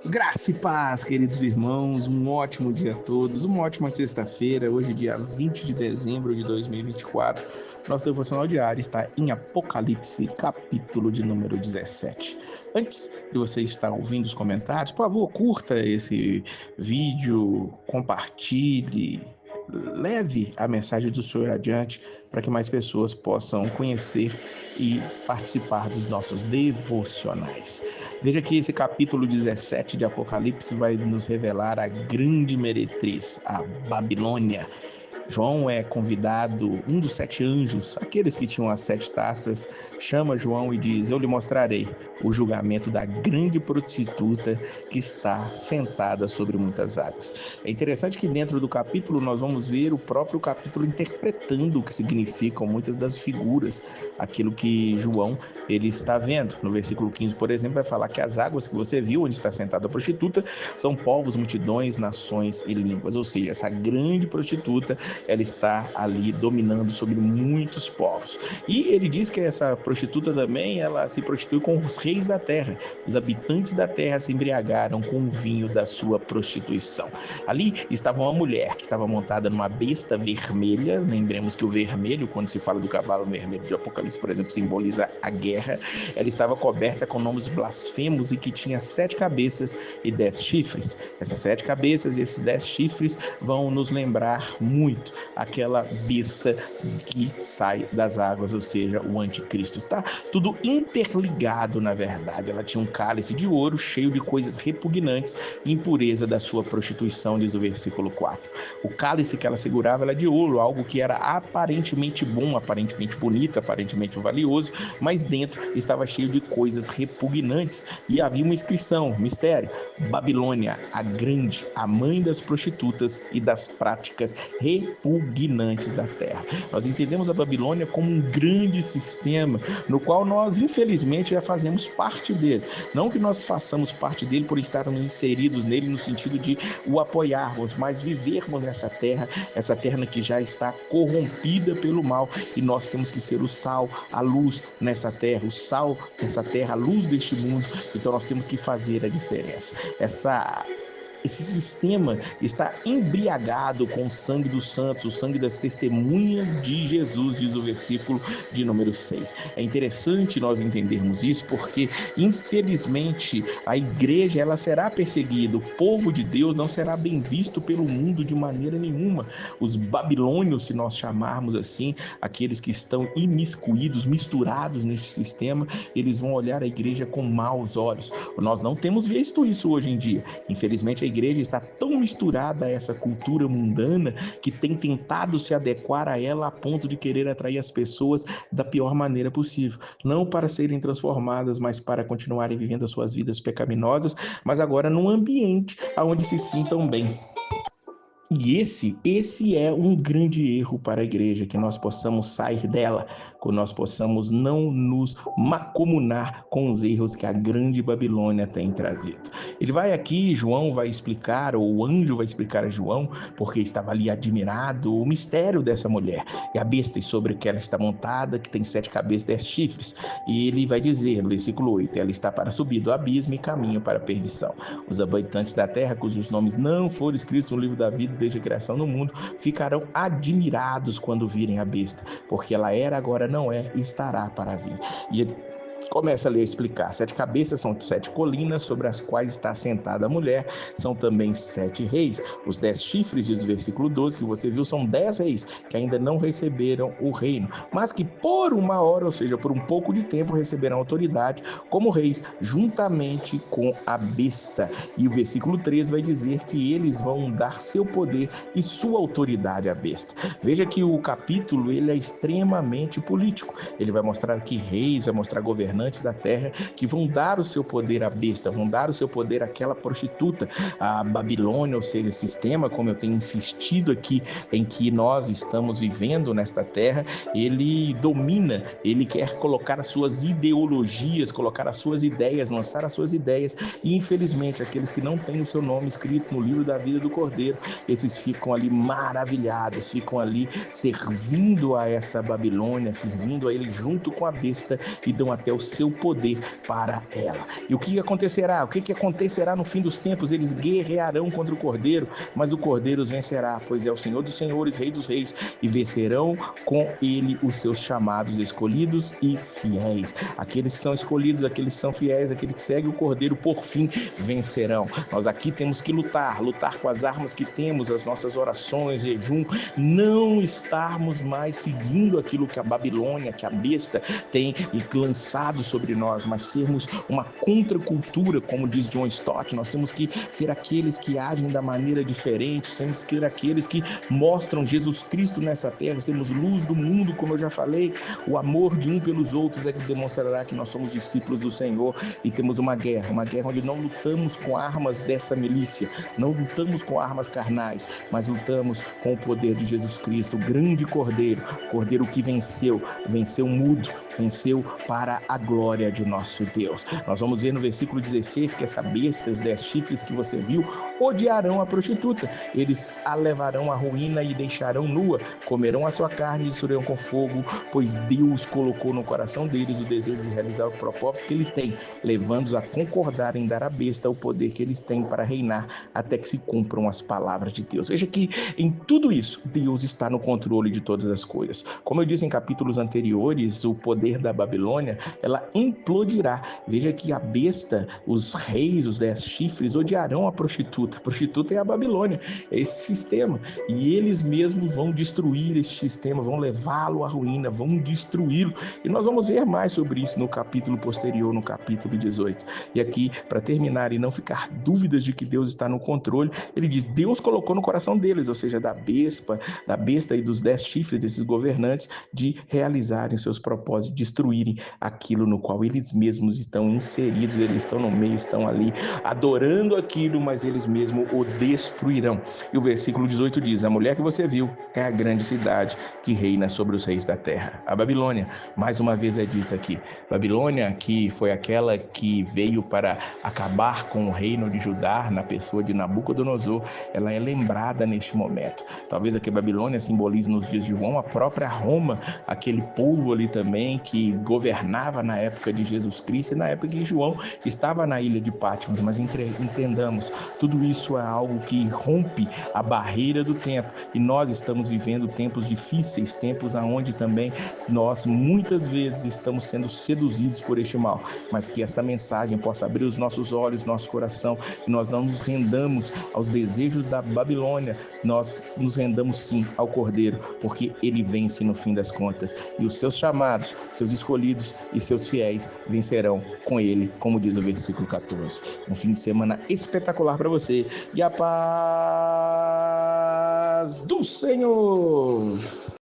Graça e paz, queridos irmãos, um ótimo dia a todos, uma ótima sexta-feira, hoje dia 20 de dezembro de 2024. Nosso devocional diário está em Apocalipse, capítulo de número 17. Antes de você estar ouvindo os comentários, por favor, curta esse vídeo, compartilhe, leve a mensagem do Senhor adiante para que mais pessoas possam conhecer e participar dos nossos devocionais. Veja que esse capítulo 17 de Apocalipse vai nos revelar a grande meretriz, a Babilônia. João é convidado, um dos 7 anjos, aqueles que tinham as 7 taças, chama João e diz: eu lhe mostrarei o julgamento da grande prostituta que está sentada sobre muitas águas. É interessante que dentro do capítulo nós vamos ver o próprio capítulo interpretando o que significam muitas das figuras, aquilo que João ele está vendo. No versículo 15, por exemplo, vai falar que as águas que você viu onde está sentada a prostituta são povos, multidões, nações e línguas, ou seja, essa grande prostituta ela está ali dominando sobre muitos povos. E ele diz que essa prostituta também, ela se prostitui com os reis da terra. Os habitantes da terra se embriagaram com o vinho da sua prostituição. Ali estava uma mulher que estava montada numa besta vermelha. Lembremos que o vermelho, quando se fala do cavalo vermelho de Apocalipse, por exemplo, simboliza a guerra. Ela estava coberta com nomes blasfemos e que tinha 7 cabeças e 10 chifres. Essas 7 cabeças e esses 10 chifres vão nos lembrar muito aquela besta que sai das águas, ou seja, o anticristo. Está tudo interligado, na verdade. Ela tinha um cálice de ouro cheio de coisas repugnantes e impureza da sua prostituição, diz o versículo 4. O cálice que ela segurava era de ouro, algo que era aparentemente bom, aparentemente bonito, aparentemente valioso, mas dentro estava cheio de coisas repugnantes. E havia uma inscrição, mistério: Babilônia, a grande, a mãe das prostitutas e das práticas repugnantes da terra. Nós entendemos a Babilônia como um grande sistema no qual nós, infelizmente, já fazemos parte dele. Não que nós façamos parte dele por estarmos inseridos nele no sentido de o apoiarmos, mas vivermos nessa terra, essa terra que já está corrompida pelo mal, e nós temos que ser o sal, a luz nessa terra, o sal nessa terra, a luz deste mundo. Então nós temos que fazer a diferença. Esse sistema está embriagado com o sangue dos santos, o sangue das testemunhas de Jesus, diz o versículo de número 6. É interessante nós entendermos isso porque, infelizmente, a igreja ela será perseguida, o povo de Deus não será bem visto pelo mundo de maneira nenhuma. Os babilônios, se nós chamarmos assim, aqueles que estão imiscuídos, misturados neste sistema, eles vão olhar a igreja com maus olhos. Nós não temos visto isso hoje em dia. Infelizmente, a igreja está tão misturada a essa cultura mundana que tem tentado se adequar a ela a ponto de querer atrair as pessoas da pior maneira possível. Não para serem transformadas, mas para continuarem vivendo as suas vidas pecaminosas, mas agora num ambiente onde se sintam bem. E esse é um grande erro para a igreja, que nós possamos sair dela, que nós possamos não nos macumunar com os erros que a grande Babilônia tem trazido. Ele vai aqui, João vai explicar, ou o anjo vai explicar a João, porque estava ali admirado, o mistério dessa mulher. E a besta sobre que ela está montada, que tem 7 cabeças e 10 chifres. E ele vai dizer, no versículo 8, ela está para subir do abismo e caminho para a perdição. Os habitantes da terra, cujos nomes não foram escritos no livro da vida desde a criação do mundo, ficarão admirados quando virem a besta, porque ela era, agora não é e estará para vir. E ele começa ali a explicar: 7 cabeças são 7 colinas sobre as quais está assentada a mulher, são também 7 reis. Os 10 chifres, diz o versículo 12, que você viu, são 10 reis que ainda não receberam o reino, mas que por uma hora, ou seja, por um pouco de tempo, receberão autoridade como reis, juntamente com a besta. E o versículo 13 vai dizer que eles vão dar seu poder e sua autoridade à besta. Veja que o capítulo ele é extremamente político. Ele vai mostrar que reis, vai mostrar governantes da terra que vão dar o seu poder à besta, vão dar o seu poder àquela prostituta, à Babilônia, ou seja, sistema, como eu tenho insistido aqui, em que nós estamos vivendo nesta terra. Ele domina, ele quer colocar as suas ideologias, colocar as suas ideias, lançar as suas ideias, e infelizmente aqueles que não têm o seu nome escrito no livro da vida do Cordeiro, esses ficam ali maravilhados, ficam ali servindo a essa Babilônia, servindo a ele junto com a besta, e dão até o seu poder para ela. E o que acontecerá? O que acontecerá no fim dos tempos? Eles guerrearão contra o Cordeiro, mas o Cordeiro os vencerá, pois é o Senhor dos senhores, Rei dos reis, e vencerão com ele os seus chamados, escolhidos e fiéis. Aqueles que são escolhidos, aqueles que são fiéis, aqueles que seguem o Cordeiro, por fim vencerão. Nós aqui temos que lutar com as armas que temos, as nossas orações, jejum, não estarmos mais seguindo aquilo que a Babilônia, que a besta tem lançado sobre nós, mas sermos uma contracultura, como diz John Stott. Nós temos que ser aqueles que agem da maneira diferente, temos que ser aqueles que mostram Jesus Cristo nessa terra, sermos luz do mundo, como eu já falei. O amor de um pelos outros é que demonstrará que nós somos discípulos do Senhor. E temos uma guerra onde não lutamos com armas dessa milícia, não lutamos com armas carnais, mas lutamos com o poder de Jesus Cristo, o grande Cordeiro que venceu mudo, venceu para a glória de nosso Deus. Nós vamos ver no versículo 16 que essa besta, os 10 chifres que você viu, odiarão a prostituta. Eles a levarão à ruína e deixarão nua, comerão a sua carne e destruirão com fogo, pois Deus colocou no coração deles o desejo de realizar o propósito que ele tem, levando-os a concordar em dar à besta o poder que eles têm para reinar até que se cumpram as palavras de Deus. Veja que em tudo isso, Deus está no controle de todas as coisas. Como eu disse em capítulos anteriores, o poder da Babilônia, ela implodirá. Veja que a besta, os reis, os 10 chifres, odiarão a prostituta. A prostituta é a Babilônia, é esse sistema. E eles mesmos vão destruir esse sistema, vão levá-lo à ruína, vão destruí-lo. E nós vamos ver mais sobre isso no capítulo posterior, no capítulo 18. E aqui, para terminar e não ficar dúvidas de que Deus está no controle, ele diz: Deus colocou no coração deles, ou seja, da besta e dos 10 chifres desses governantes, de realizarem seus propósitos, destruírem aquilo no qual eles mesmos estão inseridos, eles estão no meio, estão ali adorando aquilo, mas eles mesmos o destruirão. E o versículo 18 diz: a mulher que você viu é a grande cidade que reina sobre os reis da terra. A Babilônia, mais uma vez é dita aqui. Babilônia, que foi aquela que veio para acabar com o reino de Judá na pessoa de Nabucodonosor, ela é lembrada neste momento. Talvez aqui Babilônia simbolize nos dias de João a própria Roma, aquele povo ali também que governava na época de Jesus Cristo e na época que João estava na ilha de Patmos. Mas entendamos, tudo isso é algo que rompe a barreira do tempo, e nós estamos vivendo tempos difíceis, tempos onde também nós muitas vezes estamos sendo seduzidos por este mal, mas que esta mensagem possa abrir os nossos olhos, nosso coração, e nós não nos rendamos aos desejos da Babilônia, nós nos rendamos sim ao Cordeiro, porque ele vence no fim das contas, e os seus chamados, seus escolhidos e seus fiéis vencerão com ele, como diz o versículo 14. Um fim de semana espetacular para você, e a paz do Senhor!